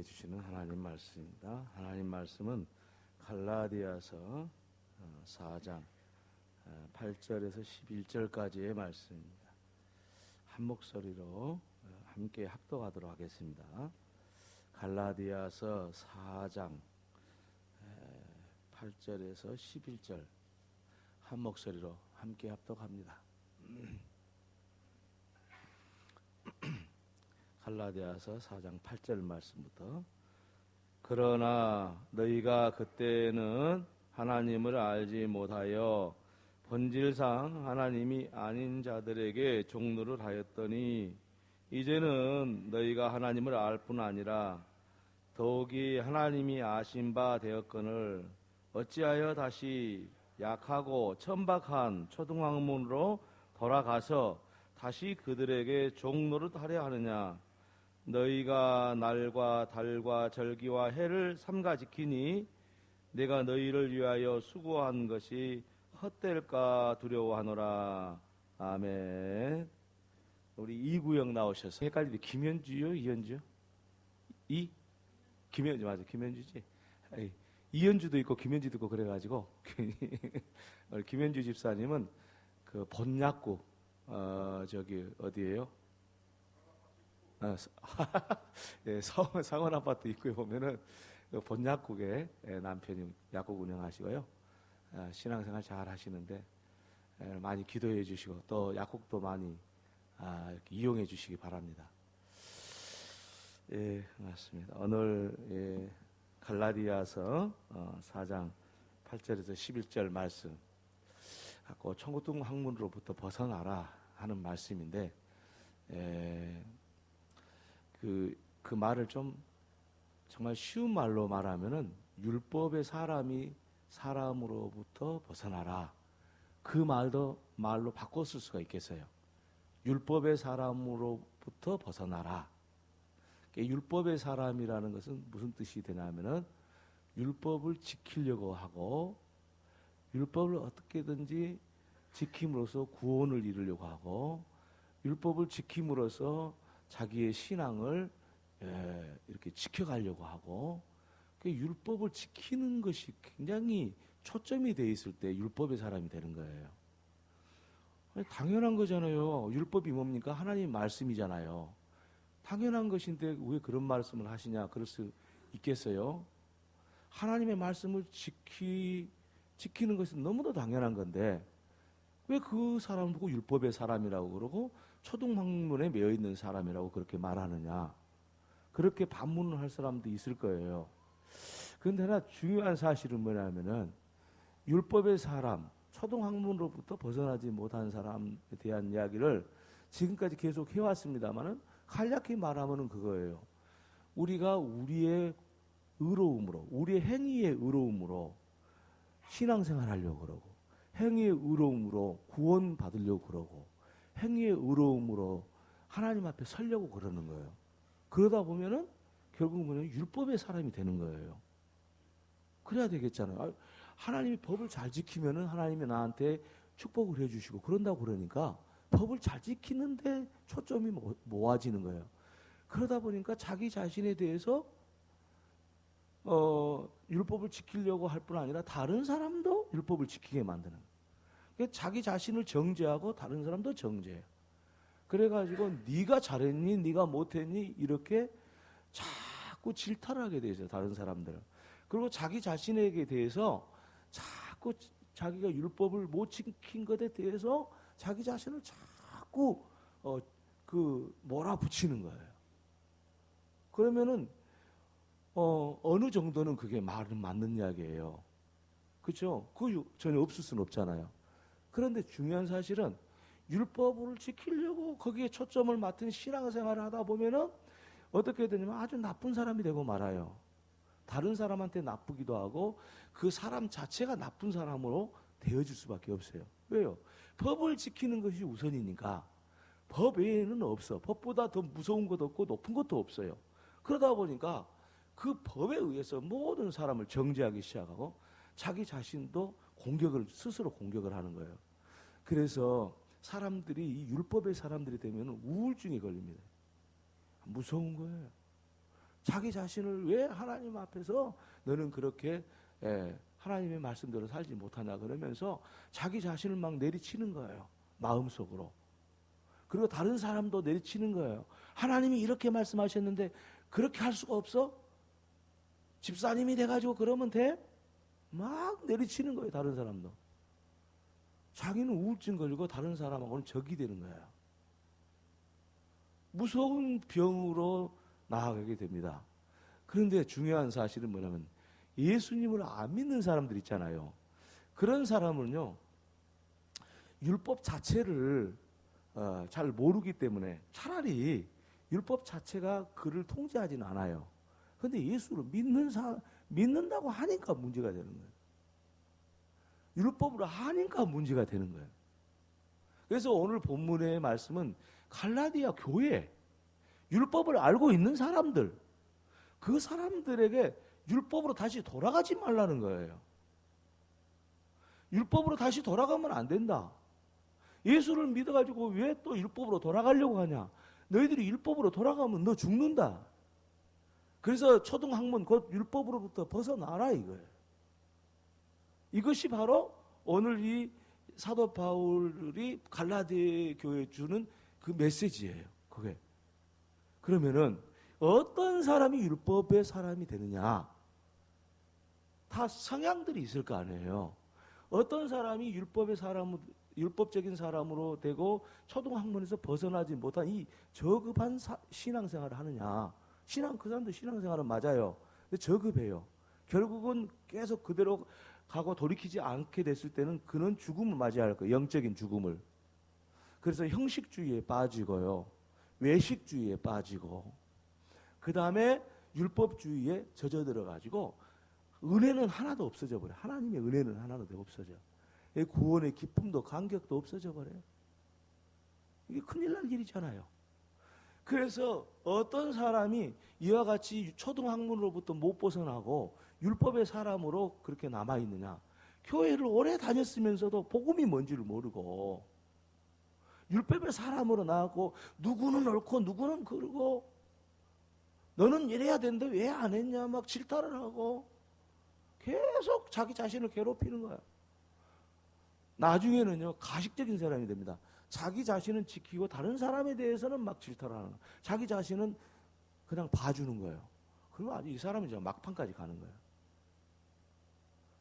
주시는 하나님 말씀입니다. 하나님 말씀은 갈라디아서 4장 8절에서 11절까지의 말씀입니다. 한 목소리로 함께 합독하도록 하겠습니다. 갈라디아서 4장 8절에서 11절 한 목소리로 함께 합독합니다. 갈라디아서 4장 8절 말씀부터. 그러나 너희가 그때는 하나님을 알지 못하여 본질상 하나님이 아닌 자들에게 종노를 하였더니 이제는 너희가 하나님을 알 뿐 아니라 더욱이 하나님이 아신 바 되었거늘 어찌하여 다시 약하고 천박한 초등학문으로 돌아가서 다시 그들에게 종노릇 하려 하느냐. 너희가 날과 달과 절기와 해를 삼가 지키니 내가 너희를 위하여 수고한 것이 헛될까 두려워하노라. 아멘. 우리 이구영 나오셔서 헷갈리는데 김현주요? 이현주요? 김현주 맞아. 김현주지. 이현주도 있고 김현주도 있고 그래가지고 김현주 집사님은 그 본약국 저기 어디예요? 예, 상원 아파트 입구에 보면은 본약국에 남편이 약국 운영하시고요. 신앙생활 잘 하시는데 많이 기도해 주시고 또 약국도 많이 이렇게 이용해 주시기 바랍니다. 예, 맞습니다. 오늘 갈라디아서 4장 8절에서 11절 말씀 갖고 천국등 학문으로부터 벗어나라 하는 말씀인데 그 말을 좀 정말 쉬운 말로 말하면은 율법의 사람이 사람으로부터 벗어나라. 그 말로 바꿨을 수가 있겠어요. 율법의 사람으로부터 벗어나라. 율법의 사람이라는 것은 무슨 뜻이 되냐면은 율법을 지키려고 하고 율법을 어떻게든지 지킴으로써 구원을 이루려고 하고 율법을 지킴으로써 자기의 신앙을 이렇게 지켜가려고 하고 율법을 지키는 것이 굉장히 초점이 되어 있을 때 율법의 사람이 되는 거예요. 당연한 거잖아요. 율법이 뭡니까? 하나님 말씀이잖아요. 당연한 것인데 왜 그런 말씀을 하시냐 그럴 수 있겠어요? 하나님의 말씀을 지키는 것은 너무도 당연한 건데 왜 그 사람을 보고 율법의 사람이라고 그러고 초등학문에 매여 있는 사람이라고 그렇게 말하느냐. 그렇게 반문을 할 사람도 있을 거예요. 그런데 하나 중요한 사실은 뭐냐면은 율법의 사람, 초등학문으로부터 벗어나지 못한 사람에 대한 이야기를 지금까지 계속 해왔습니다만은 간략히 말하면은 그거예요. 우리가 우리의 의로움으로, 우리의 행위의 의로움으로 신앙생활 하려고 그러고 행위의 의로움으로 구원 받으려고 그러고 행위의 의로움으로 하나님 앞에 서려고 그러는 거예요. 그러다 보면은 결국은 율법의 사람이 되는 거예요. 그래야 되겠잖아요. 하나님이 법을 잘 지키면은 하나님이 나한테 축복을 해주시고 그런다고 그러니까 법을 잘 지키는데 초점이 모아지는 거예요. 그러다 보니까 자기 자신에 대해서 율법을 지키려고 할 뿐 아니라 다른 사람도 율법을 지키게 만드는 거예요. 그러니까 자기 자신을 정죄하고 다른 사람도 정죄해요. 그래가지고 네가 잘했니? 네가 못했니? 이렇게 자꾸 질타를 하게 되죠. 다른 사람들은. 그리고 자기 자신에게 대해서 자꾸 자기가 율법을 못 지킨 것에 대해서 자기 자신을 자꾸 몰아붙이는 거예요. 그러면은 어느 정도는 그게 말은 맞는 이야기예요. 그렇죠? 그거 전혀 없을 수는 없잖아요. 그런데 중요한 사실은 율법을 지키려고 거기에 초점을 맞춘 신앙생활을 하다 보면은 어떻게 되냐면 아주 나쁜 사람이 되고 말아요. 다른 사람한테 나쁘기도 하고 그 사람 자체가 나쁜 사람으로 되어질 수밖에 없어요. 왜요? 법을 지키는 것이 우선이니까 법 외에는 없어. 법보다 더 무서운 것도 없고 높은 것도 없어요. 그러다 보니까 그 법에 의해서 모든 사람을 정죄하기 시작하고 자기 자신도 스스로 공격을 하는 거예요. 그래서 사람들이 이 율법의 사람들이 되면 우울증이 걸립니다. 무서운 거예요. 자기 자신을 왜 하나님 앞에서 너는 그렇게 하나님의 말씀대로 살지 못하냐 그러면서 자기 자신을 막 내리치는 거예요. 마음속으로. 그리고 다른 사람도 내리치는 거예요. 하나님이 이렇게 말씀하셨는데 그렇게 할 수가 없어? 집사님이 돼가지고 그러면 돼? 막 내리치는 거예요. 다른 사람도. 자기는 우울증 걸리고 다른 사람하고는 적이 되는 거예요. 무서운 병으로 나아가게 됩니다. 그런데 중요한 사실은 뭐냐면 예수님을 안 믿는 사람들 있잖아요. 그런 사람은요, 율법 자체를 잘 모르기 때문에 차라리 율법 자체가 그를 통제하지는 않아요. 그런데 예수를 믿는다고 하니까 문제가 되는 거예요. 율법으로 하니까 문제가 되는 거예요. 그래서 오늘 본문의 말씀은 갈라디아 교회, 율법을 알고 있는 사람들, 그 사람들에게 율법으로 다시 돌아가지 말라는 거예요. 율법으로 다시 돌아가면 안 된다. 예수를 믿어가지고 왜 또 율법으로 돌아가려고 하냐? 너희들이 율법으로 돌아가면 너 죽는다. 그래서 초등학문 곧 율법으로부터 벗어나라 이거예요. 이것이 바로 오늘 이 사도 바울이 갈라디아 교회에 주는 그 메시지예요. 그게. 그러면은 어떤 사람이 율법의 사람이 되느냐? 다 성향들이 있을 거 아니에요. 어떤 사람이 율법적인 사람으로 되고 초등학문에서 벗어나지 못한 이 저급한 신앙생활을 하느냐? 그 사람도 신앙생활은 맞아요. 근데 저급해요. 결국은 계속 그대로 가고 돌이키지 않게 됐을 때는 그는 죽음을 맞이할 거예요. 영적인 죽음을. 그래서 형식주의에 빠지고요. 외식주의에 빠지고 그 다음에 율법주의에 젖어들어가지고 은혜는 하나도 없어져 버려요. 하나님의 은혜는 하나도 없어져. 구원의 기쁨도 감격도 없어져 버려요. 이게 큰일 날 일이잖아요. 그래서 어떤 사람이 이와 같이 초등학문으로부터 못 벗어나고 율법의 사람으로 그렇게 남아있느냐. 교회를 오래 다녔으면서도 복음이 뭔지를 모르고 율법의 사람으로 나왔고 누구는 옳고 누구는 그르고 너는 이래야 되는데 왜 안 했냐 막 질타를 하고 계속 자기 자신을 괴롭히는 거야. 나중에는요 가식적인 사람이 됩니다. 자기 자신은 지키고 다른 사람에 대해서는 막 질타를 하는 거야. 자기 자신은 그냥 봐주는 거예요. 그리고 아주 이 사람은 이제 막판까지 가는 거예요.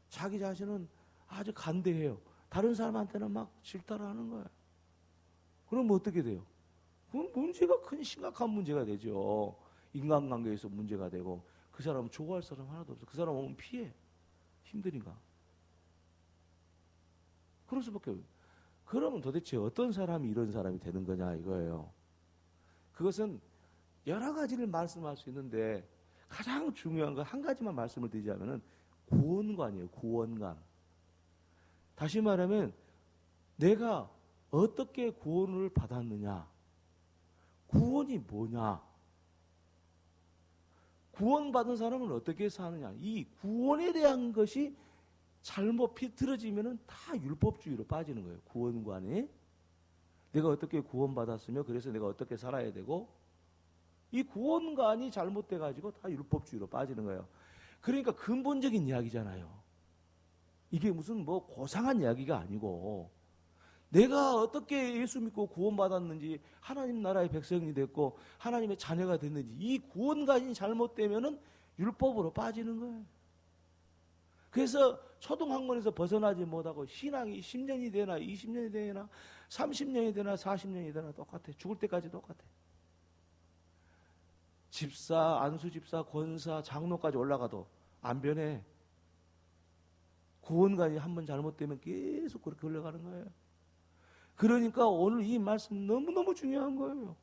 자기 자신은 아주 간대해요. 다른 사람한테는 막 질타를 하는 거예요. 그럼 어떻게 돼요? 그건 문제가 큰 심각한 문제가 되죠. 인간관계에서 문제가 되고 그 사람은 좋아할 사람 하나도 없어. 그 사람 오면 피해. 힘드니까. 그럴 수밖에 없어요. 그러면 도대체 어떤 사람이 이런 사람이 되는 거냐 이거예요. 그것은 여러 가지를 말씀할 수 있는데 가장 중요한 거 한 가지만 말씀을 드리자면은 구원관이에요. 구원관. 다시 말하면 내가 어떻게 구원을 받았느냐? 구원이 뭐냐? 구원받은 사람은 어떻게 사느냐? 이 구원에 대한 것이 잘못 비틀어지면은 다 율법주의로 빠지는 거예요. 구원관이. 내가 어떻게 구원받았으며 그래서 내가 어떻게 살아야 되고 이 구원관이 잘못돼가지고 다 율법주의로 빠지는 거예요. 그러니까 근본적인 이야기잖아요. 이게 무슨 뭐 고상한 이야기가 아니고 내가 어떻게 예수 믿고 구원받았는지 하나님 나라의 백성이 됐고 하나님의 자녀가 됐는지 이 구원관이 잘못되면은 율법으로 빠지는 거예요. 그래서 초등학문에서 벗어나지 못하고 신앙이 10년이 되나 20년이 되나 30년이 되나 40년이 되나 똑같아. 죽을 때까지 똑같아. 집사, 안수집사, 권사, 장로까지 올라가도 안 변해. 구원관이 한번 잘못되면 계속 그렇게 흘러가는 거예요. 그러니까 오늘 이 말씀 너무너무 중요한 거예요.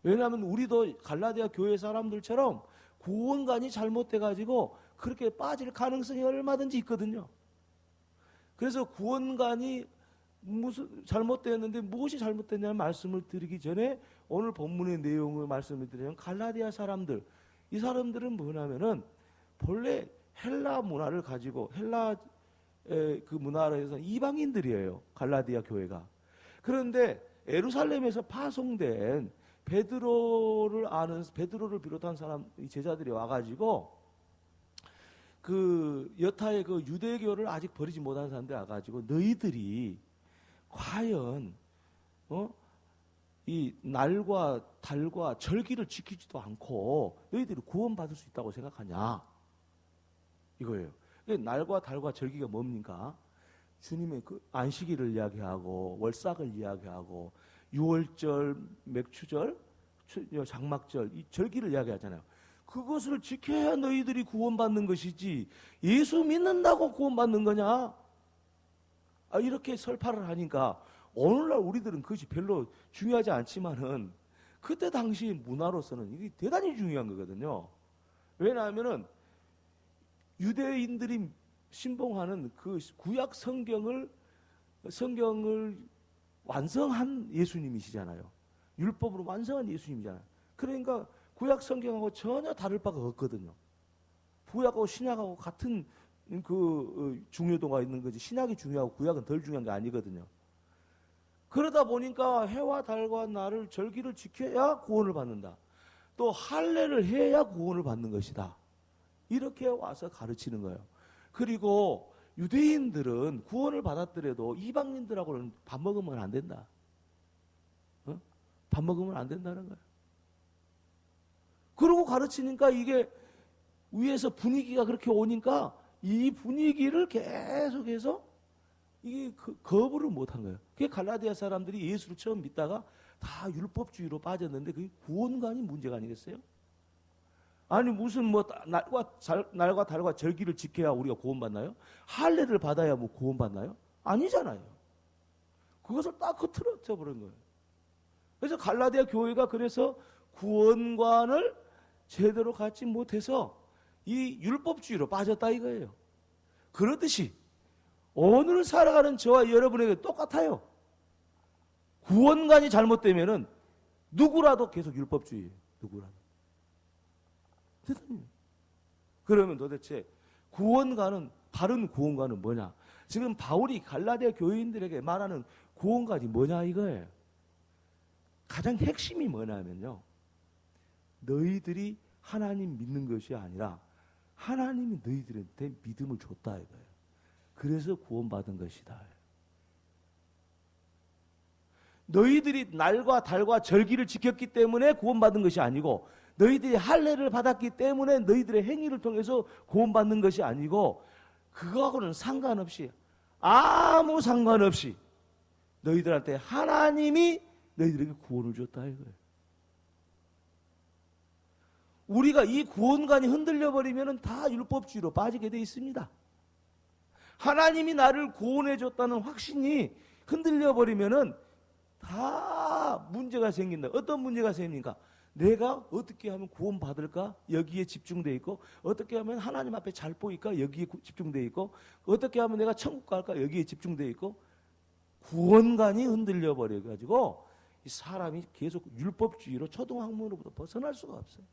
왜냐하면 우리도 갈라디아 교회 사람들처럼 구원관이 잘못돼가지고 그렇게 빠질 가능성이 얼마든지 있거든요. 그래서 구원관이 무슨 잘못되었는데 무엇이 잘못됐냐는 말씀을 드리기 전에 오늘 본문의 내용을 말씀을 드리면 갈라디아 사람들, 이 사람들은 뭐냐면은 본래 헬라 문화를 가지고 헬라 그 문화에서 이방인들이에요. 갈라디아 교회가. 그런데 예루살렘에서 파송된 베드로를 비롯한 사람 제자들이 와가지고 그 여타의 그 유대교를 아직 버리지 못한 사람들이 와가지고 너희들이 과연 이 날과 달과 절기를 지키지도 않고 너희들이 구원받을 수 있다고 생각하냐 이거예요. 날과 달과 절기가 뭡니까? 주님의 그 안식일을 이야기하고 월삭을 이야기하고 유월절, 맥추절, 장막절 이 절기를 이야기하잖아요. 그것을 지켜야 너희들이 구원받는 것이지 예수 믿는다고 구원받는 거냐? 이렇게 설파를 하니까 오늘날 우리들은 그것이 별로 중요하지 않지만은 그때 당시 문화로서는 이게 대단히 중요한 거거든요. 왜냐하면은 유대인들이 신봉하는 그 구약 성경을 완성한 예수님이시잖아요. 율법으로 완성한 예수님이잖아요. 그러니까 구약 성경하고 전혀 다를 바가 없거든요. 구약하고 신약하고 같은 그 중요도가 있는 거지 신약이 중요하고 구약은 덜 중요한 게 아니거든요. 그러다 보니까 해와 달과 날을 절기를 지켜야 구원을 받는다. 또 할례를 해야 구원을 받는 것이다. 이렇게 와서 가르치는 거예요. 그리고 유대인들은 구원을 받았더라도 이방인들하고는 밥 먹으면 안 된다. 밥 먹으면 안 된다는 거예요. 그러고 가르치니까 이게 위에서 분위기가 그렇게 오니까 이 분위기를 계속해서 이게 거부를 못한 거예요. 그게 갈라디아 사람들이 예수를 처음 믿다가 다 율법주의로 빠졌는데 그게 구원관이 문제가 아니겠어요? 아니 무슨 뭐 날과 달과 절기를 지켜야 우리가 구원받나요? 할례를 받아야 뭐 구원받나요? 아니잖아요. 그것을 딱 흐트러져 버린 거예요. 그래서 갈라디아 교회가 그래서 구원관을 제대로 갖지 못해서 이 율법주의로 빠졌다 이거예요. 그렇듯이 오늘 살아가는 저와 여러분에게 똑같아요. 구원관이 잘못되면은 누구라도 계속 율법주의예요. 누구라도. 그러면 도대체 구원관은 바른 구원관은 뭐냐? 지금 바울이 갈라디아 교인들에게 말하는 구원관이 뭐냐 이거예요. 가장 핵심이 뭐냐면요. 너희들이 하나님 믿는 것이 아니라 하나님이 너희들한테 믿음을 줬다 이거예요. 그래서 구원받은 것이다. 너희들이 날과 달과 절기를 지켰기 때문에 구원받은 것이 아니고 너희들이 할례를 받았기 때문에 너희들의 행위를 통해서 구원받는 것이 아니고 그거하고는 상관없이 아무 상관없이 너희들한테 하나님이 너희들에게 구원을 줬다 이거예요. 우리가 이 구원관이 흔들려 버리면 다 율법주의로 빠지게 돼 있습니다. 하나님이 나를 구원해 줬다는 확신이 흔들려 버리면은 다 문제가 생긴다. 어떤 문제가 생깁니까? 내가 어떻게 하면 구원받을까? 여기에 집중되어 있고 어떻게 하면 하나님 앞에 잘 보일까? 여기에 집중되어 있고 어떻게 하면 내가 천국 갈까? 여기에 집중되어 있고 구원관이 흔들려 버려가지고 이 사람이 계속 율법주의로 초등학문으로부터 벗어날 수가 없어요.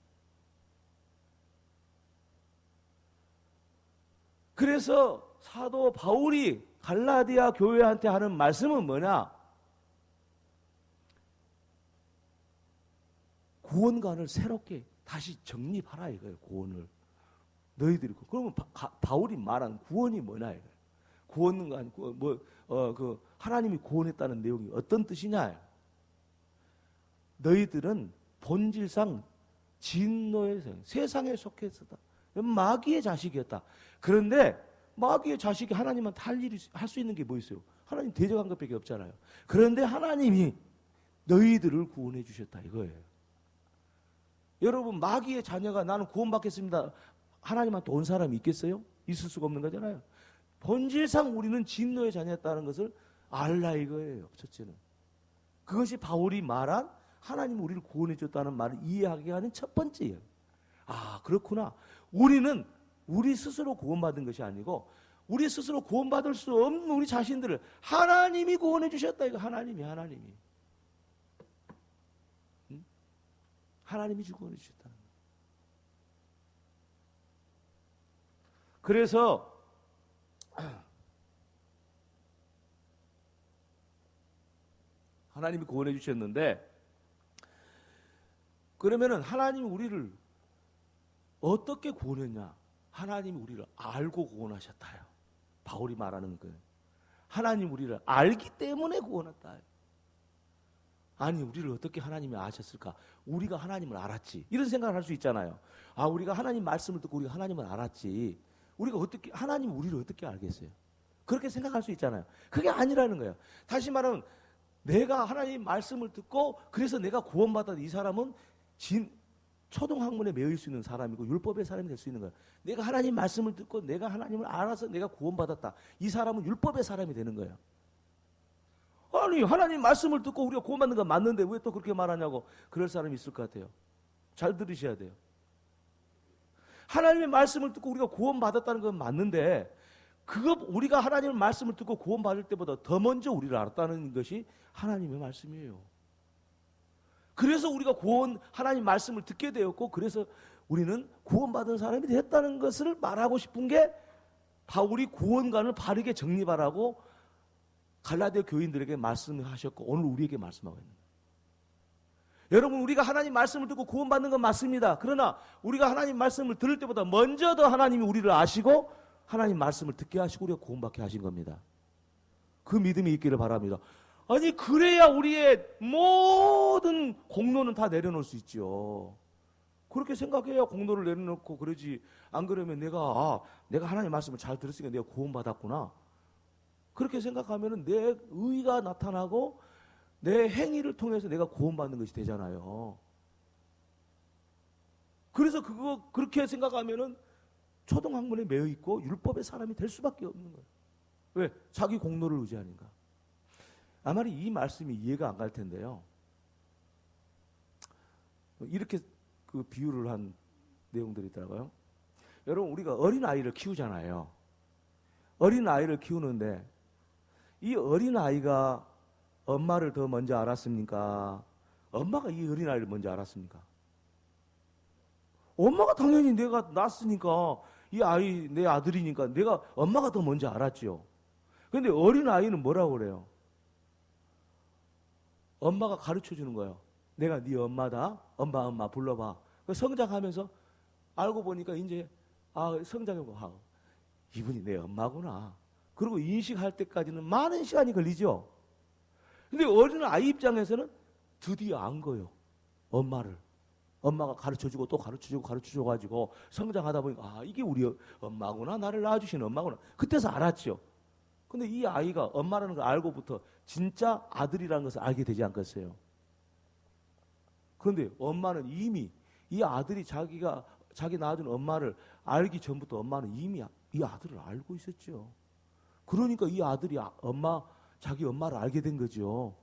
그래서 사도 바울이 갈라디아 교회한테 하는 말씀은 뭐냐? 구원관을 새롭게 다시 정립하라 이거예요. 구원을 너희들이 그러면 바울이 말한 구원이 뭐냐 이거예요. 구원관 그 하나님이 구원했다는 내용이 어떤 뜻이냐? 너희들은 본질상 진노의 세상에 속했었다. 마귀의 자식이었다. 그런데 마귀의 자식이 하나님한테 할 수 있는 게 뭐 있어요? 하나님 대적한 것밖에 없잖아요. 그런데 하나님이 너희들을 구원해 주셨다 이거예요. 여러분 마귀의 자녀가 나는 구원받겠습니다. 하나님한테 온 사람이 있겠어요? 있을 수가 없는 거잖아요. 본질상 우리는 진노의 자녀였다는 것을 알라 이거예요. 첫째는. 그것이 바울이 말한 하나님이 우리를 구원해 줬다는 말을 이해하게 하는 첫 번째예요. 아 그렇구나. 우리는 우리 스스로 구원받은 것이 아니고 우리 스스로 구원받을 수 없는 우리 자신들을 하나님이 구원해 주셨다 이거. 하나님이 하나님이 구원해 주셨다는 거예요. 그래서 하나님이 구원해 주셨는데 그러면은 하나님이 우리를 어떻게 구원했냐? 하나님이 우리를 알고 구원하셨다요. 바울이 말하는 거예요. 하나님 우리를 알기 때문에 구원했다. 아니, 우리를 어떻게 하나님이 아셨을까? 우리가 하나님을 알았지. 이런 생각을 할 수 있잖아요. 아, 우리가 하나님 말씀을 듣고 우리가 하나님을 알았지. 우리가 어떻게, 하나님 우리를 어떻게 알겠어요? 그렇게 생각할 수 있잖아요. 그게 아니라는 거예요. 다시 말하면 내가 하나님 말씀을 듣고 그래서 내가 구원받았다. 이 사람은 초등학문에 매일 수 있는 사람이고 율법의 사람이 될 수 있는 거예요. 내가 하나님 말씀을 듣고 내가 하나님을 알아서 내가 구원받았다. 이 사람은 율법의 사람이 되는 거예요. 아니, 하나님 말씀을 듣고 우리가 구원받는 건 맞는데 왜 또 그렇게 말하냐고 그럴 사람이 있을 것 같아요. 잘 들으셔야 돼요. 하나님의 말씀을 듣고 우리가 구원받았다는 건 맞는데 우리가 하나님의 말씀을 듣고 구원받을 때보다 더 먼저 우리를 알았다는 것이 하나님의 말씀이에요. 그래서 우리가 하나님 말씀을 듣게 되었고 그래서 우리는 구원받은 사람이 됐다는 것을 말하고 싶은 게 바울이 구원관을 바르게 정립하라고 갈라디아 교인들에게 말씀하셨고 오늘 우리에게 말씀하고 있는 거예요. 여러분, 우리가 하나님 말씀을 듣고 구원받는 건 맞습니다. 그러나 우리가 하나님 말씀을 들을 때보다 먼저 더 하나님이 우리를 아시고 하나님 말씀을 듣게 하시고 우리가 구원받게 하신 겁니다. 그 믿음이 있기를 바랍니다. 아니, 그래야 우리의 모든 공로는 다 내려놓을 수 있죠. 그렇게 생각해야 공로를 내려놓고 그러지. 안 그러면 내가 하나님 말씀을 잘 들었으니까 내가 구원받았구나. 그렇게 생각하면 내 의가 나타나고 내 행위를 통해서 내가 구원받는 것이 되잖아요. 그래서 그렇게 생각하면은 초등학문에 매여 있고 율법의 사람이 될 수밖에 없는 거예요. 왜? 자기 공로를 의지하니까. 아마 이 말씀이 이해가 안 갈 텐데요. 이렇게 그 비유를 한 내용들이 있더라고요. 여러분, 우리가 어린아이를 키우잖아요. 어린아이를 키우는데 이 어린아이가 엄마를 더 먼저 알았습니까? 엄마가 이 어린아이를 먼저 알았습니까? 엄마가 당연히 내가 낳았으니까 이 아이 내 아들이니까 내가 엄마가 더 먼저 알았죠. 그런데 어린아이는 뭐라고 그래요? 엄마가 가르쳐 주는 거예요. 내가 네 엄마다. 엄마 불러봐. 성장하면서 알고 보니까 이제 성장해보고 이분이 내 엄마구나. 그리고 인식할 때까지는 많은 시간이 걸리죠. 근데 어린아이 입장에서는 드디어 안 거예요. 엄마를. 엄마가 가르쳐주고 또 가르쳐줘가지고 성장하다 보니까 이게 우리 엄마구나. 나를 낳아주신 엄마구나. 그때서 알았죠. 근데 이 아이가 엄마라는 걸 알고부터 진짜 아들이라는 것을 알게 되지 않겠어요? 그런데 엄마는 이미 이 아들이 자기 낳아준 엄마를 알기 전부터 엄마는 이미 이 아들을 알고 있었죠. 그러니까 이 아들이 자기 엄마를 알게 된 거죠.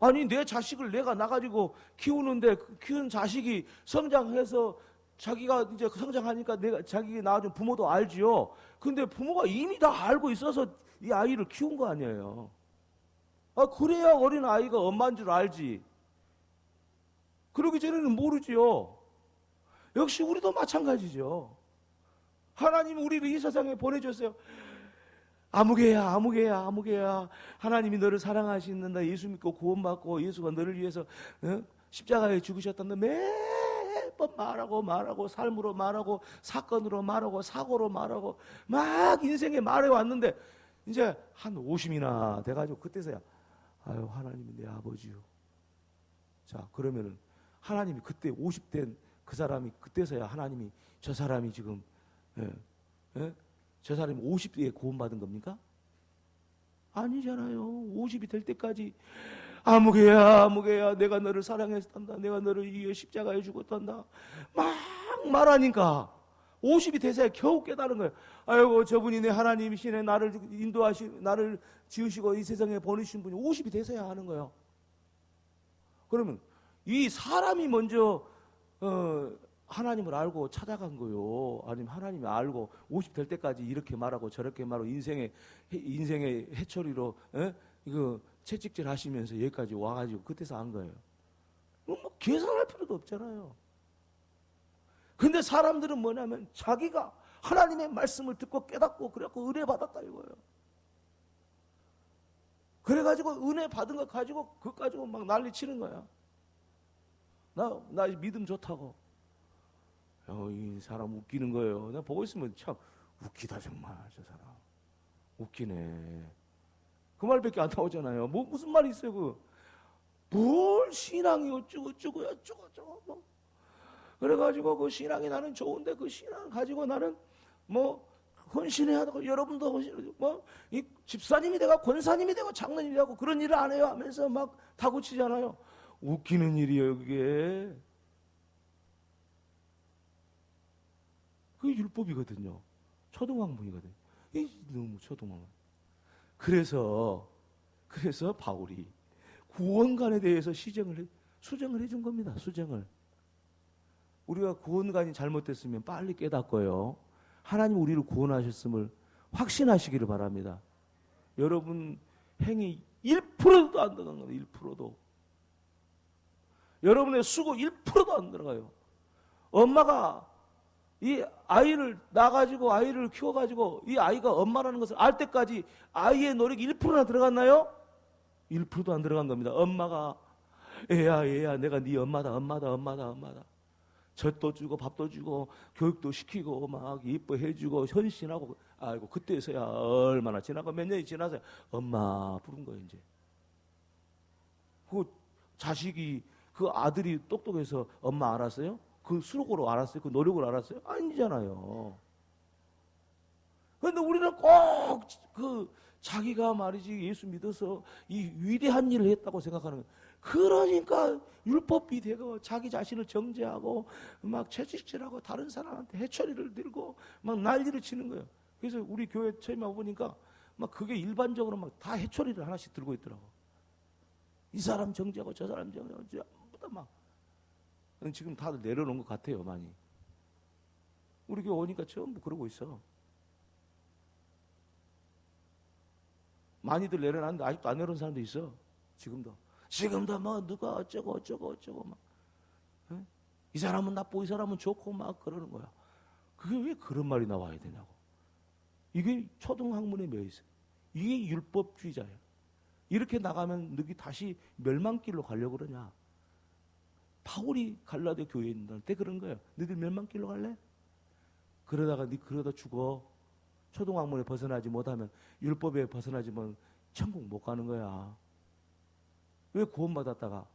아니, 내 자식을 내가 나가지고 키우는데 키운 자식이 성장해서 자기가 이제 성장하니까 자기가 낳아준 부모도 알지요. 근데 부모가 이미 다 알고 있어서 이 아이를 키운 거 아니에요. 그래야 어린 아이가 엄마인 줄 알지. 그러기 전에는 모르지요. 역시 우리도 마찬가지죠. 하나님이 우리를 이 세상에 보내줬어요. 아무개야. 하나님이 너를 사랑하시는다. 예수 믿고 구원받고 예수가 너를 위해서 십자가에 죽으셨단다. 매번 말하고 삶으로 말하고 사건으로 말하고 사고로 말하고 막 인생에 말해왔는데 이제 한 50이나 돼가지고 그때서야 하나님이 내 아버지요. 자, 그러면은 하나님이 그때 50된 그 사람이 그때서야 하나님이 저 사람이 지금 저 사람이 50대에 구원받은 겁니까? 아니잖아요. 50이 될 때까지 아무개야 내가 너를 사랑했단다. 내가 너를 위해 십자가에 죽었단다. 막 말하니까 50이 돼서야 겨우 깨달은 거예요. 아이고, 저분이 내 하나님이시네. 나를 나를 지으시고 이 세상에 보내신 분이 50이 돼서야 하는 거예요. 그러면 이 사람이 먼저 하나님을 알고 찾아간 거요. 아니면 하나님이 알고 50 될 때까지 이렇게 말하고 저렇게 말하고 인생의 해처리로 이거 채찍질 하시면서 여기까지 와가지고 그때서 한 거예요. 뭐 계산할 필요도 없잖아요. 근데 사람들은 뭐냐면 자기가 하나님의 말씀을 듣고 깨닫고 그래갖고 은혜 받았다 이거예요. 그래가지고 은혜 받은 거 가지고 그거 가지고 막 난리 치는 거야. 나 믿음 좋다고. 이 사람 웃기는 거예요. 내가 보고 있으면 참 웃기다 정말 저 사람. 웃기네. 그 말밖에 안 나오잖아요. 무슨 말이 있어요 뭘 신앙이 어쩌고 뭐. 그래가지고 그 신앙이 나는 좋은데 그 신앙 가지고 나는 뭐 헌신해야 되고 여러분도 헌신 이 집사님이 되고 권사님이 되고 장로님이 되고 그런 일을 안 해요 하면서 막 다구치잖아요. 웃기는 일이에요 그게. 그게 율법이거든요. 초등학문이거든요. 이게 너무 초등학문. 그래서 바울이 구원관에 대해서 수정을 해준 겁니다. 수정을. 우리가 구원관이 잘못됐으면 빨리 깨닫고요. 하나님 우리를 구원하셨음을 확신하시기를 바랍니다. 여러분 행위 1%도 안 들어간 겁니다. 1%도. 여러분의 수고 1%도 안 들어가요. 엄마가 이 아이를 낳아가지고 아이를 키워가지고 이 아이가 엄마라는 것을 알 때까지 아이의 노력이 1%나 들어갔나요? 1%도 안 들어간 겁니다. 엄마가 얘야 내가 네 엄마다. 젖도 주고 밥도 주고 교육도 시키고 막 이뻐해주고 헌신하고 아이고 그때서야 얼마나 지나고 몇 년이 지나서 엄마 부른 거예요 이제. 그 자식이 그 아들이 똑똑해서 엄마 알았어요? 그 수록으로 알았어요? 그 노력으로 알았어요? 아니잖아요. 그런데 우리는 꼭 그 자기가 말이지 예수 믿어서 이 위대한 일을 했다고 생각하는 거예요. 그러니까 율법이 되고 자기 자신을 정죄하고 막 채찍질하고 다른 사람한테 해초리를 들고 막 난리를 치는 거예요. 그래서 우리 교회 처음에 와보니까 막 그게 일반적으로 막 다 해초리를 하나씩 들고 있더라고. 이 사람 정죄하고 저 사람 정죄하고 전부 다 막. 지금 다들 내려놓은 것 같아요 많이. 우리 교회 오니까 전부 그러고 있어. 많이들 내려놨는데 아직도 안 내려온 사람도 있어. 지금도 뭐 누가 어쩌고 막. 이 사람은 나쁘고 이 사람은 좋고 막 그러는 거야. 그게 왜 그런 말이 나와야 되냐고. 이게 초등학문에 매여 있어요. 이게 율법주의자예요. 이렇게 나가면 너희 다시 멸망길로 가려고 그러냐. 바울이 갈라디아 교회에 있는 때 그런 거예요. 너희들 멸망길로 갈래? 그러다가 그러다 죽어. 초등학문에 벗어나지 못하면 율법에 벗어나지면 천국 못 가는 거야. 왜 구원받았다가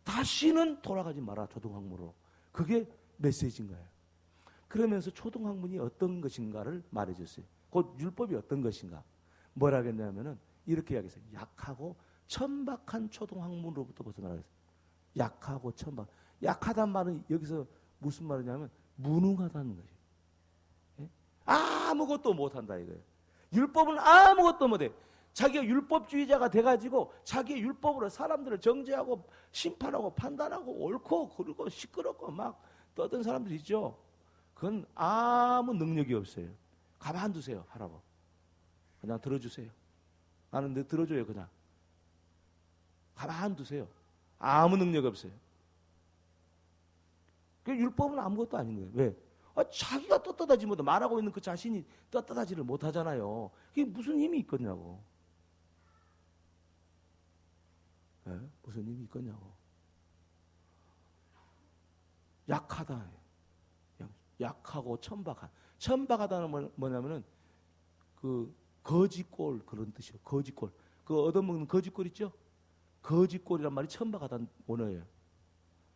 다시는 돌아가지 마라 초등학문으로. 그게 메시지인 거예요. 그러면서 초등학문이 어떤 것인가를 말해줬어요. 곧 율법이 어떤 것인가. 뭐라 하겠냐면은 이렇게 이야기했어요. 약하고 천박한 초등학문으로부터 벗어나라 했어요. 약하고 천박. 약하다는 말은 여기서 무슨 말이냐면 무능하다는 거죠. 예? 아무것도 못한다 이거예요. 율법은 아무것도 못해. 자기가 율법주의자가 돼가지고 자기의 율법으로 사람들을 정죄하고 심판하고 판단하고 옳고 그르고 시끄럽고 막 떠든 사람들 있죠. 그건 아무 능력이 없어요. 가만두세요 하라고. 그냥 들어주세요. 나는 들어줘요 그냥. 가만두세요. 아무 능력 없어요. 그 율법은 아무것도 아닌 거예요. 왜? 자기가 떳떳하지 못해. 말하고 있는 그 자신이 떳떳하지를 못하잖아요. 그게 무슨 힘이 있겠냐고. 네? 무슨 힘이 있겠냐고. 약하다. 약하고 천박한. 천박하다는 뭐냐면은 그 거지꼴 그런 뜻이에요. 거지꼴. 그 얻어먹는 거지꼴 있죠? 거지꼴이란 말이 천박하다는 원어예요.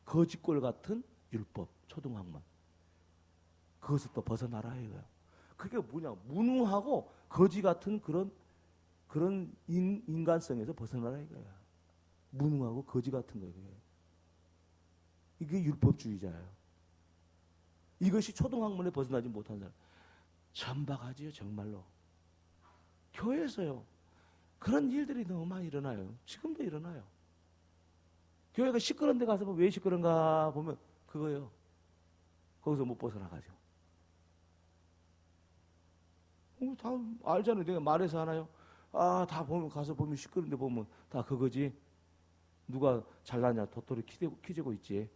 거지꼴 같은 율법, 초등학문. 그것을 또 벗어나라 이거예요. 그게 뭐냐? 무능하고 거지 같은 그런 인간성에서 벗어나라 이거예요. 무능하고 거지 같은 거예요. 이게 율법주의자예요. 이것이 초등학문에 벗어나지 못한 사람. 천박하지요 정말로. 교회에서요. 그런 일들이 너무 많이 일어나요. 지금도 일어나요. 교회가 시끄러운 데 가서 왜 시끄러운가 보면 그거예요. 거기서 못 벗어나가죠. 다 알잖아요. 내가 말해서 하나요? 다 보면 가서 보면 시끄러운 데 보면 다 그거지. 누가 잘나냐 도토리 키재고 있지.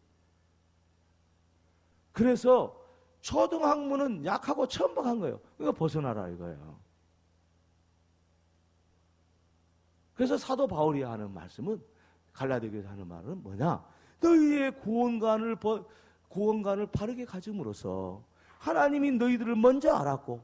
그래서 초등학문은 약하고 천박한 거예요. 그러니까 벗어나라 이거예요. 그래서 사도 바울이 하는 말씀은 갈라디아에서 하는 말은 뭐냐? 너희의 구원관을 바르게 가짐으로써 하나님이 너희들을 먼저 알았고,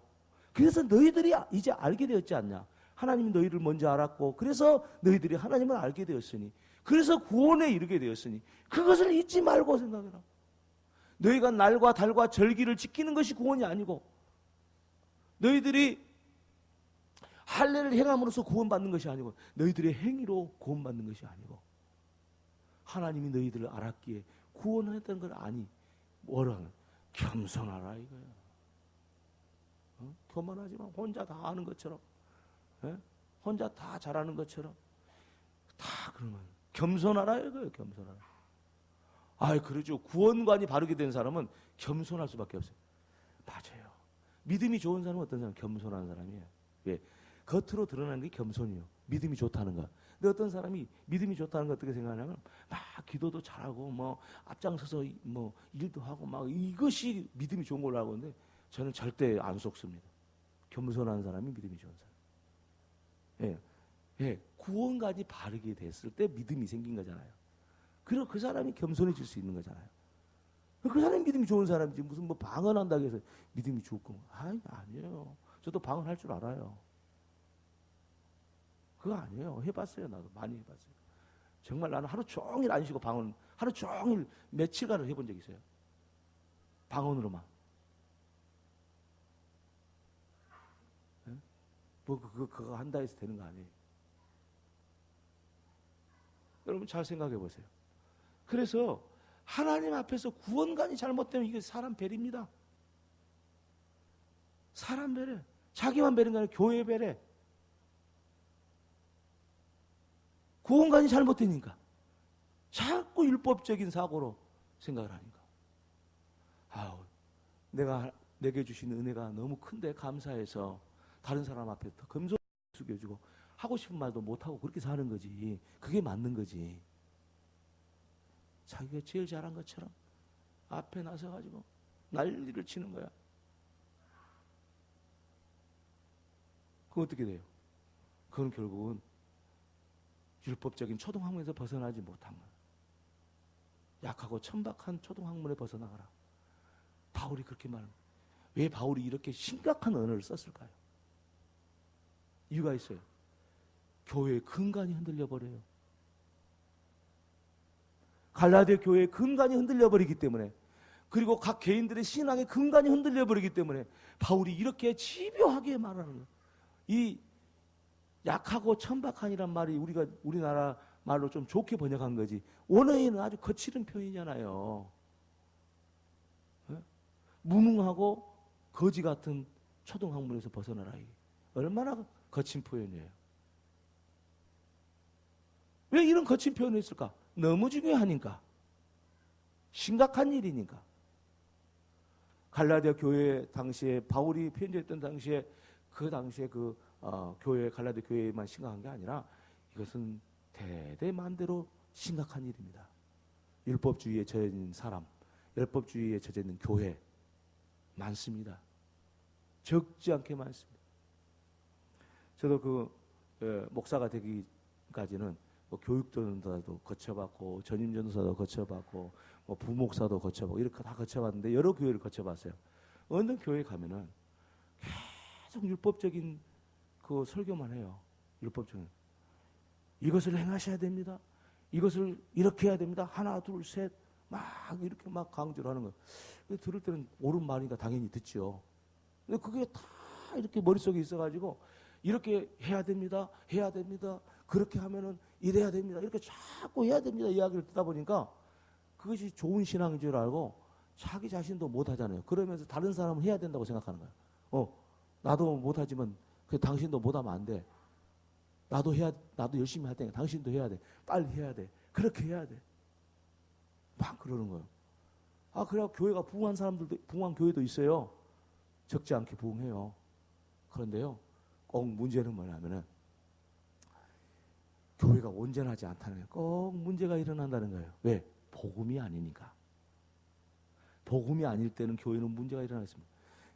그래서 너희들이 이제 알게 되었지 않냐. 하나님이 너희를 먼저 알았고, 그래서 너희들이 하나님을 알게 되었으니, 그래서 구원에 이르게 되었으니 그것을 잊지 말고 생각해라. 너희가 날과 달과 절기를 지키는 것이 구원이 아니고, 너희들이 할례를 행함으로써 구원받는 것이 아니고, 너희들의 행위로 구원받는 것이 아니고, 하나님이 너희들을 알았기에 구원했다는 걸 아니. 뭐라 겸손하라 이거야. 교만하지만 혼자 다 아는 것처럼, 혼자 다 잘하는 것처럼 다 그러면 겸손하라 이거예요. 겸손하라. 그러죠. 구원관이 바르게 된 사람은 겸손할 수밖에 없어요. 맞아요. 믿음이 좋은 사람은 어떤 사람? 겸손한 사람이에요. 왜? 겉으로 드러나는 게 겸손이에요. 믿음이 좋다는 거. 근데 어떤 사람이 믿음이 좋다는 거 어떻게 생각하냐면 막 기도도 잘하고 뭐 앞장서서 뭐 일도 하고 막 이것이 믿음이 좋은 걸로 알고 있는데, 저는 절대 안 속습니다. 겸손한 사람이 믿음이 좋은 사람. 예, 구원까지 바르게 됐을 때 믿음이 생긴 거잖아요. 그리고 그 사람이 겸손해질 수 있는 거잖아요. 그 사람이 믿음이 좋은 사람이지 무슨 뭐 방언한다고 해서 믿음이 좋고, 아니에요. 저도 방언할 줄 알아요. 그거 아니에요. 해봤어요. 나도 많이 해봤어요. 정말 나는 하루 종일 안 쉬고 방언, 하루 종일 며칠간을 해본 적이 있어요. 방언으로만. 그거 한다 해서 되는 거 아니에요. 여러분 잘 생각해 보세요. 그래서 하나님 앞에서 구원관이 잘못되면 이게 사람 배립니다. 사람 배려. 자기만 배린 거 아니라 교회 배려. 구원관이 잘못되니까 자꾸 율법적인 사고로 생각을 하니까, 내게 주신 은혜가 너무 큰데 감사해서 다른 사람 앞에 더 금손 숙여주고 하고 싶은 말도 못하고 그렇게 사는 거지. 그게 맞는 거지. 자기가 제일 잘한 것처럼 앞에 나서가지고 난리를 치는 거야. 그건 어떻게 돼요? 그건 결국은 율법적인 초등학문에서 벗어나지 못한 거야. 약하고 천박한 초등학문에 벗어나가라. 바울이 그렇게 말합니다. 왜 바울이 이렇게 심각한 언어를 썼을까요? 이유가 있어요. 교회의 근간이 흔들려 버려요. 갈라디아 교회의 근간이 흔들려 버리기 때문에, 그리고 각 개인들의 신앙의 근간이 흔들려 버리기 때문에 바울이 이렇게 집요하게 말하는 거예요. 이 약하고 천박한이란 말이 우리나라 말로 좀 좋게 번역한 거지, 원어에는 아주 거칠은 표현이잖아요. 무능하고 거지 같은 초등학문에서 벗어나라. 얼마나 거친 표현이에요. 왜 이런 거친 표현을 했을까? 너무 중요하니까. 심각한 일이니까. 갈라디아 교회 당시에 바울이 편지했던 당시에 그 당시에 교회, 갈라디아 교회만 심각한 게 아니라 이것은 대대만대로 심각한 일입니다. 율법주의에 젖어있는 사람, 율법주의에 젖어있는 교회 많습니다. 적지 않게 많습니다. 저도 목사가 되기까지는 교육전도사도 거쳐봤고, 전임전도사도 거쳐봤고, 부목사도 거쳐봤고, 이렇게 다 거쳐봤는데 여러 교회를 거쳐봤어요. 어느 교회 가면은 계속 율법적인 설교만 해요. 율법적인. 이것을 행하셔야 됩니다. 이것을 이렇게 해야 됩니다. 하나, 둘, 셋. 막 이렇게 막 강조를 하는 거예요. 들을 때는 옳은 말이니까 당연히 듣죠. 근데 그게 다 이렇게 머릿속에 있어가지고 이렇게 해야 됩니다. 해야 됩니다. 그렇게 하면은 이래야 됩니다. 이렇게 자꾸 해야 됩니다. 이야기를 듣다 보니까 그것이 좋은 신앙인 줄 알고 자기 자신도 못하잖아요. 그러면서 다른 사람은 해야 된다고 생각하는 거예요. 나도 못하지만 당신도 못하면 안 돼. 나도 열심히 할 테니까 당신도 해야 돼. 빨리 해야 돼. 그렇게 해야 돼. 막 그러는 거예요. 그래야 교회가 부흥한 사람들도, 부흥한 교회도 있어요. 적지 않게 부흥해요. 그런데요, 꼭 문제는 뭐냐면은 교회가 온전하지 않다는 거예요. 꼭 문제가 일어난다는 거예요. 왜? 복음이 아니니까. 복음이 아닐 때는 교회는 문제가 일어나겠습니다.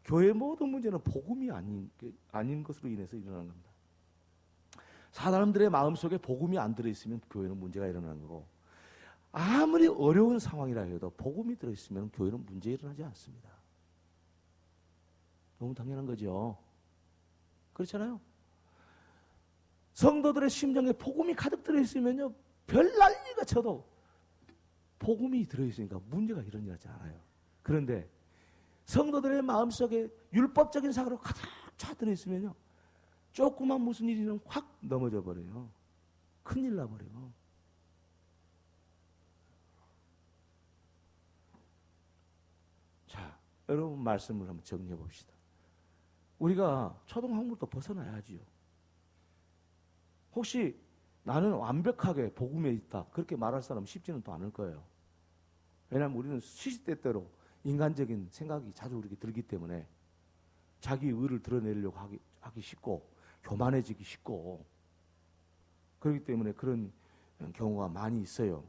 교회의 모든 문제는 복음이 아닌 것으로 인해서 일어나는 겁니다. 사람들의 마음속에 복음이 안 들어있으면 교회는 문제가 일어나는 거고, 아무리 어려운 상황이라 해도 복음이 들어있으면 교회는 문제 일어나지 않습니다. 너무 당연한 거죠. 그렇잖아요. 성도들의 심정에 복음이 가득 들어있으면요, 별 난리가 쳐도 복음이 들어있으니까 문제가 일어나지 않아요. 그런데 성도들의 마음속에 율법적인 사고로 가득 차 들어있으면요, 조그만 무슨 일이는 확 넘어져 버려요. 큰일 나버려요. 자, 여러분 말씀을 한번 정리해 봅시다. 우리가 초등학문부터 벗어나야지요. 혹시 나는 완벽하게 복음에 있다 그렇게 말할 사람 쉽지는 또 않을 거예요. 왜냐하면 우리는 시시때때로 인간적인 생각이 자주 우리에게 들기 때문에 자기 의를 드러내려고 하기 쉽고 교만해지기 쉽고 그렇기 때문에 그런 경우가 많이 있어요.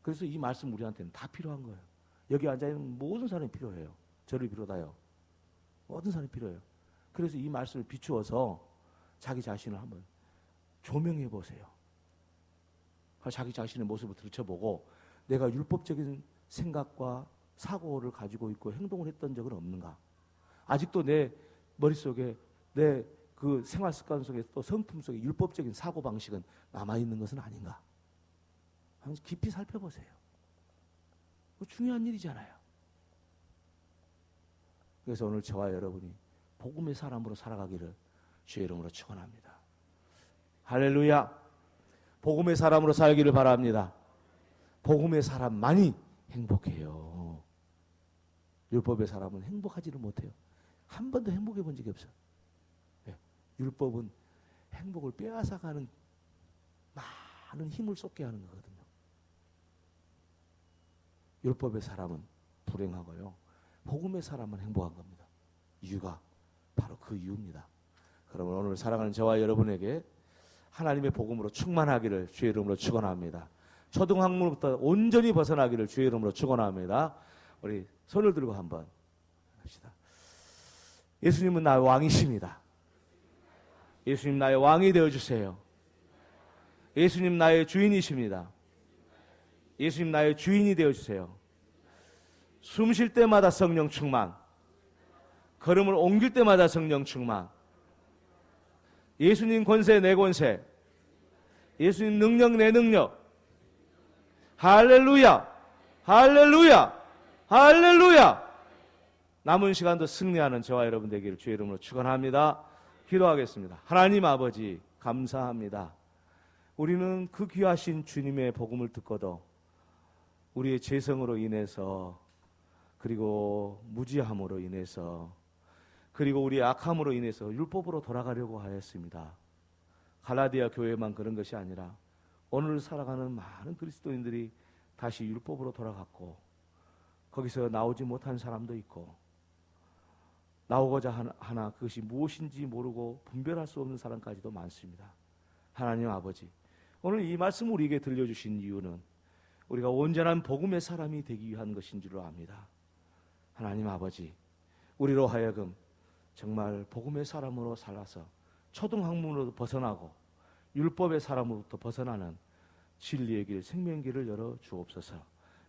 그래서 이 말씀 우리한테는 다 필요한 거예요. 여기 앉아있는 모든 사람이 필요해요. 저를 비롯하여 모든 사람이 필요해요. 그래서 이 말씀을 비추어서 자기 자신을 한번 조명해 보세요. 자기 자신의 모습을 들춰보고 내가 율법적인 생각과 사고를 가지고 있고 행동을 했던 적은 없는가? 아직도 내 머릿속에 내 그 생활 습관 속에 또 성품 속에 율법적인 사고 방식은 남아있는 것은 아닌가? 한번 깊이 살펴보세요. 중요한 일이잖아요. 그래서 오늘 저와 여러분이 복음의 사람으로 살아가기를 주의 이름으로 축원합니다. 할렐루야. 복음의 사람으로 살기를 바랍니다. 복음의 사람만이 행복해요. 율법의 사람은 행복하지를 못해요. 한 번도 행복해 본 적이 없어요. 네. 율법은 행복을 빼앗아가는 많은 힘을 쏟게 하는 거거든요. 율법의 사람은 불행하고요. 복음의 사람은 행복한 겁니다. 이유가 바로 그 이유입니다. 그러면 오늘 사랑하는 저와 여러분에게 하나님의 복음으로 충만하기를 주의 이름으로 축원합니다. 초등학문부터 온전히 벗어나기를 주의 이름으로 축원합니다. 우리 손을 들고 한번 합시다. 예수님은 나의 왕이십니다. 예수님 나의 왕이 되어주세요. 예수님 나의 주인이십니다. 예수님 나의 주인이 되어주세요. 숨 쉴 때마다 성령 충만, 걸음을 옮길 때마다 성령 충만, 예수님 권세 내 권세, 예수님 능력 내 능력. 할렐루야, 할렐루야, 할렐루야. 남은 시간도 승리하는 저와 여러분 되기를 주의 이름으로 축원합니다. 기도하겠습니다. 하나님 아버지 감사합니다. 우리는 그 귀하신 주님의 복음을 듣고도 우리의 죄성으로 인해서 그리고 무지함으로 인해서 그리고 우리의 악함으로 인해서 율법으로 돌아가려고 하였습니다. 갈라디아 교회만 그런 것이 아니라 오늘 살아가는 많은 그리스도인들이 다시 율법으로 돌아갔고 거기서 나오지 못한 사람도 있고 나오고자 하나 그것이 무엇인지 모르고 분별할 수 없는 사람까지도 많습니다. 하나님 아버지, 오늘 이 말씀 우리에게 들려주신 이유는 우리가 온전한 복음의 사람이 되기 위한 것인 줄로 압니다. 하나님 아버지, 우리로 하여금 정말 복음의 사람으로 살아서 초등학문으로 벗어나고 율법의 사람으로부터 벗어나는 진리의 길, 생명의 길을 열어 주옵소서.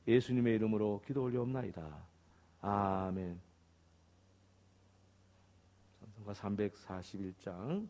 예수님의 이름으로 기도 올려옵나이다. 아멘. 찬송가 341장